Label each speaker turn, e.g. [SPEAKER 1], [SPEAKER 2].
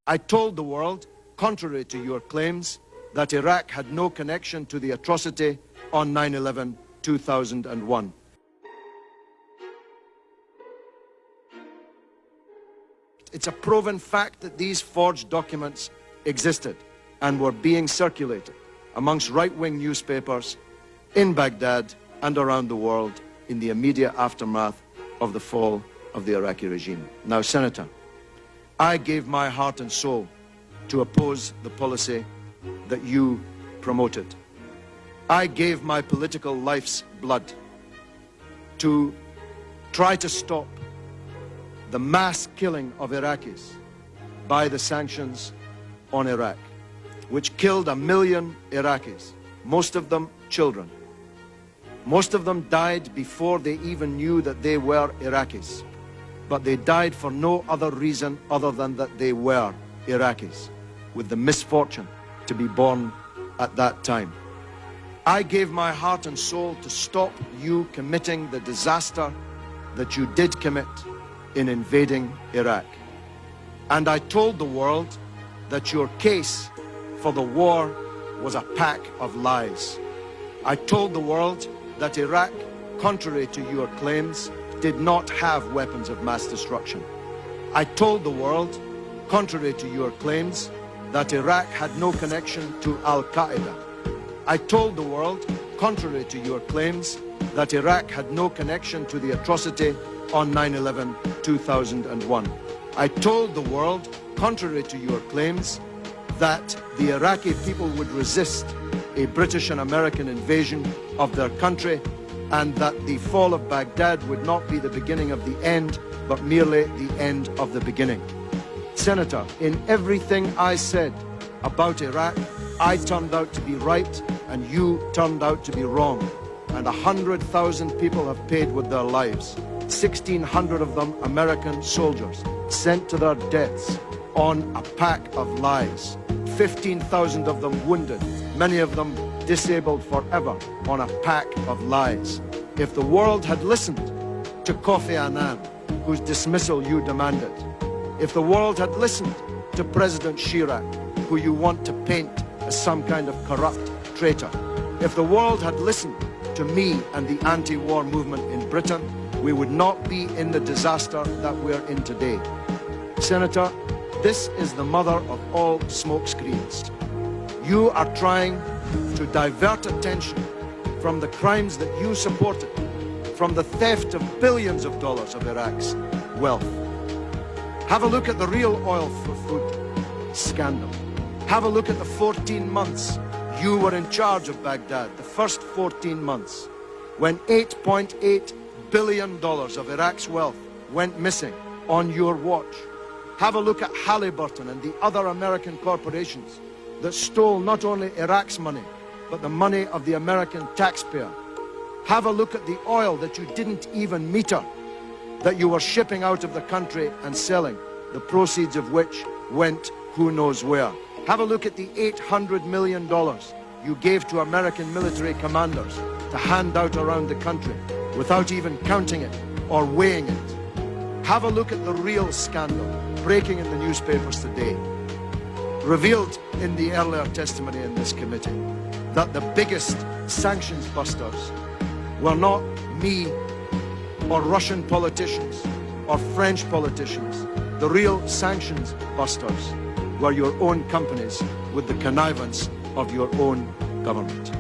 [SPEAKER 1] I told the world, contrary to your claims, that Iraq had no connection to the atrocity on 9/11/2001. It's a proven fact that these forged documents existed and were being circulated amongst right-wing newspapers in Baghdad and around the world in the immediate aftermath of the fall of the Iraqi regime. Now, Senator, I gave my heart and soul to oppose the policy that you promoted. I gave my political life's blood to try to stop the mass killing of Iraqis by the sanctions on Iraq, which killed 1 million Iraqis, most of them children. Most of them died before they even knew that they were Iraqis, but they died for no other reason other than that they were Iraqis, with the misfortune to be born at that time. I gave my heart and soul to stop you committing the disaster that you did commit in invading Iraq. And I told the world that your case for the war was a pack of lies. I told the world that Iraq, contrary to your claims, did not have weapons of mass destruction. I told the world, contrary to your claims, that Iraq had no connection to Al-Qaeda. I told the world, contrary to your claims, that Iraq had no connection to the atrocity on 9/11/2001. I told the world, contrary to your claims, that the Iraqi people would resist a British and American invasion of their country, and that the fall of Baghdad would not be the beginning of the end, but merely the end of the beginning. Senator, in everything I said about Iraq, I turned out to be right, and you turned out to be wrong. And 100,000 people have paid with their lives. 1,600 of them American soldiers sent to their deaths on a pack of lies. 15,000 of them wounded, many of them disabled forever on a pack of lies. If the world had listened to Kofi Annan, whose dismissal you demanded, if the world had listened to President Chirac, who you want to paint as some kind of corrupt traitor, if the world had listened to me and the anti-war movement in Britain, we would not be in the disaster that we're in today. Senator, this is the mother of all smokescreens. You are trying to divert attention from the crimes that you supported, from the theft of billions of dollars of Iraq's wealth. Have a look at the real oil for food scandal. Have a look at the 14 months you were in charge of Baghdad, the first 14 months, when $8.8 billion of Iraq's wealth went missing on your watch. Have a look at Halliburton and the other American corporations that stole not only Iraq's money, but the money of the American taxpayer. Have a look at the oil that you didn't even meter, that you were shipping out of the country and selling, the proceeds of which went who knows where. Have a look at the $800 million you gave to American military commanders to hand out around the country without even counting it or weighing it. Have a look at the real scandal breaking in the newspapers today, revealed in the earlier testimony in this committee, that the biggest sanctions busters were not me or Russian politicians or French politicians. The real sanctions busters were your own companies with the connivance of your own government.